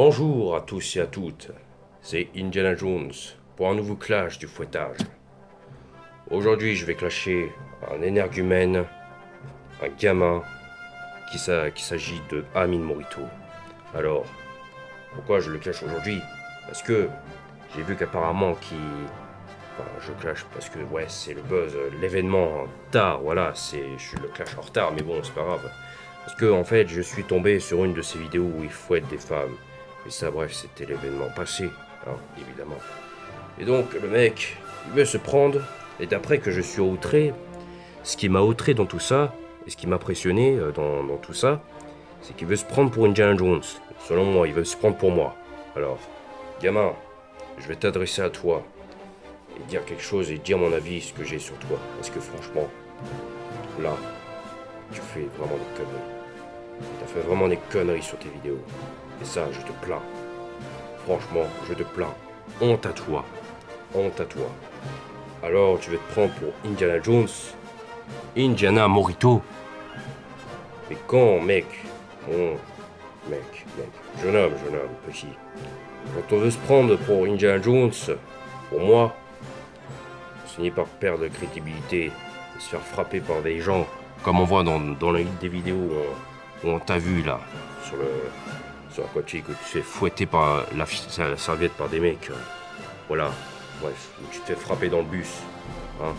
Bonjour à tous et à toutes, c'est Indiana Jones pour un nouveau clash du fouettage. Aujourd'hui je vais clasher un énergumène, un gamin, qu'il s'agit de Amin Morito. Alors, pourquoi je le clash aujourd'hui? Parce que j'ai vu qu'apparemment Enfin, je clash parce que ouais c'est le buzz, l'événement tard, voilà, je le clash en retard, mais bon c'est pas grave. Parce que en fait je suis tombé sur une de ces vidéos où il fouette des femmes. Et ça bref c'était l'événement passé, hein, évidemment. Et donc le mec, il veut se prendre, et d'après que je suis outré, ce qui m'a outré dans tout ça, et ce qui m'a impressionné dans tout ça, c'est qu'il veut se prendre pour Indiana Jones. Selon moi, il veut se prendre pour moi. Alors, gamin, je vais t'adresser à toi et dire quelque chose et dire mon avis, ce que j'ai sur toi. Parce que franchement, là, tu fais vraiment des conneries. T'as fait vraiment des conneries sur tes vidéos. Et ça, je te plains. Franchement, je te plains. Honte à toi. Honte à toi. Alors, tu veux te prendre pour Indiana Jones? Indiana Morito? Mais quand, mec? Bon, mec. Jeune homme, petit. Quand on veut se prendre pour Indiana Jones, pour moi, on finit par perdre crédibilité et se faire frapper par des gens, comme on voit dans des vidéos où on t'a vu là, sur la côte où tu te fais fouetter par la serviette par des mecs. Voilà, bref, où tu te fais frapper dans le bus. Hein,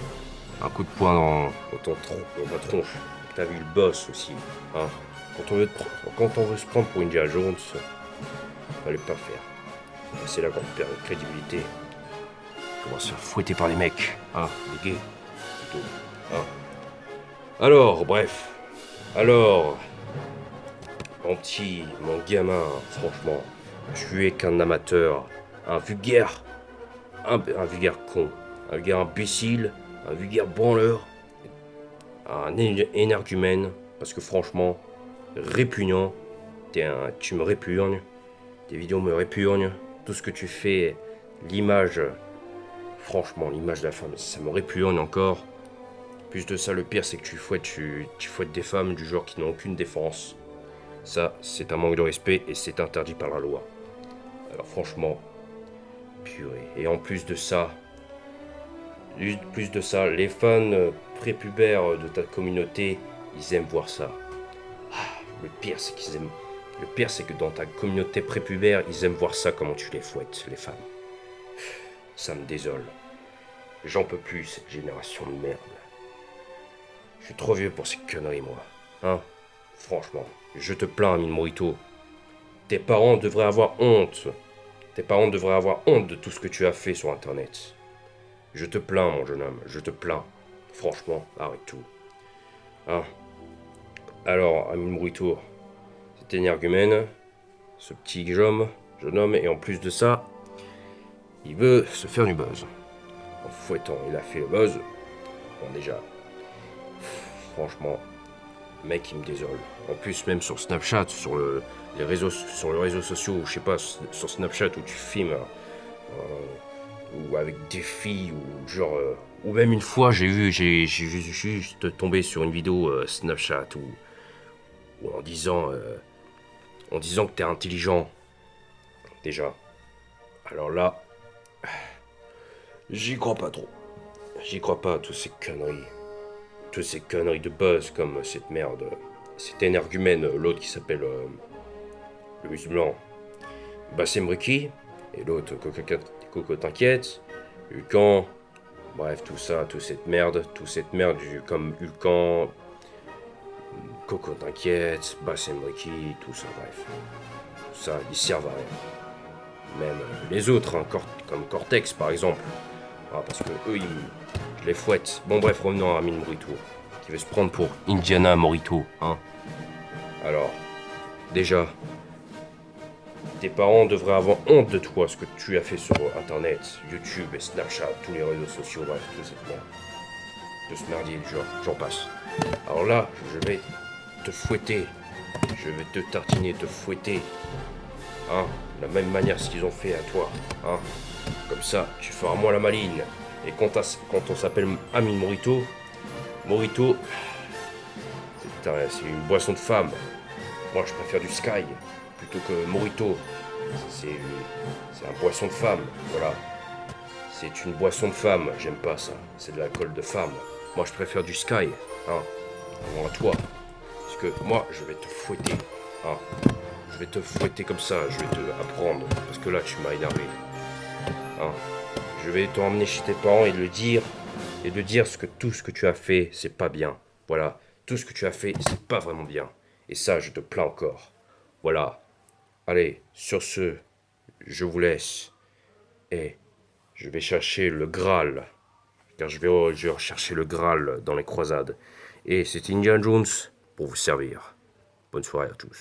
un coup de poing dans ta tronche. T'as vu le boss aussi. Hein, quand on veut se prendre pour Indiana Jones, fallait pas faire. C'est là qu'on perd notre crédibilité. On va se faire fouetter par les mecs, hein, les gays, plutôt, hein. Alors, bref. Alors, mon gamin, franchement, tu es qu'un amateur, un vulgaire con, un vulgaire imbécile, un vulgaire branleur, un énergumène, parce que franchement, répugnant, tu me répugnes, tes vidéos me répugnent, tout ce que tu fais, l'image, franchement, l'image de la femme, ça me répugne encore. Plus de ça, le pire, c'est que tu fouettes des femmes du genre qui n'ont aucune défense. Ça, c'est un manque de respect et c'est interdit par la loi. Alors franchement, purée. Et en plus de ça, les fans prépubères de ta communauté, ils aiment voir ça. Le pire, c'est que dans ta communauté prépubère, ils aiment voir ça, comment tu les fouettes, les femmes. Ça me désole. J'en peux plus, cette génération de merde. Je suis trop vieux pour ces conneries, moi. Hein? Franchement, je te plains, Amin Morito. Tes parents devraient avoir honte. Tes parents devraient avoir honte de tout ce que tu as fait sur Internet. Je te plains, mon jeune homme, je te plains. Franchement, arrête tout. Hein? Alors, Amin Morito, cet énergumène, ce petit jeune homme, et en plus de ça, il veut se faire du buzz. En fouettant, il a fait le buzz. Bon, déjà, franchement, mec, il me désole. En plus, même sur Snapchat, sur les réseaux sociaux, je sais pas, sur Snapchat où tu filmes, ou avec des filles, ou genre, ou même une fois, j'ai juste tombé sur une vidéo Snapchat où en disant que t'es intelligent, déjà. Alors là, j'y crois pas trop. J'y crois pas à toutes ces conneries. Toutes ces conneries de buzz comme cette merde. Cet énergumène, l'autre qui s'appelle le musulman Bassem Riki, et l'autre Coco T'inquiète, Hulkan, bref tout ça, toute cette merde comme Hulkan, Coco T'inquiète, Bassem Riki, tout ça, bref. Tout ça, ils servent à rien. Même les autres, hein, comme Cortex par exemple. Ah, parce que eux, je les fouette. Bon bref, revenons à Amin Morito, qui veut se prendre pour Indiana Morito, hein. Alors, déjà, tes parents devraient avoir honte de toi, ce que tu as fait sur Internet, YouTube et Snapchat, tous les réseaux sociaux, bref, tout cette merde. De ce merdier, j'en passe. Alors là, je vais te fouetter. Je vais te tartiner, te fouetter. Hein, de la même manière ce qu'ils ont fait à toi, hein. Comme ça, tu feras moins la maline. Et quand on s'appelle Amin Morito, c'est une boisson de femme. Moi, je préfère du Sky plutôt que Morito. C'est un boisson de femme, voilà. C'est une boisson de femme, j'aime pas ça. C'est de l'alcool de femme. Moi, je préfère du Sky, hein. Bon, à toi. Parce que moi, je vais te fouetter, hein. Je vais te fouetter comme ça, je vais te apprendre. Parce que là, tu m'as énervé, hein. Je vais t'emmener chez tes parents et de dire tout ce que tu as fait, c'est pas bien. Voilà, tout ce que tu as fait, c'est pas vraiment bien. Et ça, je te plains encore. Voilà. Allez, sur ce, je vous laisse. Et je vais chercher le Graal. Car je vais rechercher le Graal dans les croisades. Et c'est Indiana Jones pour vous servir. Bonne soirée à tous.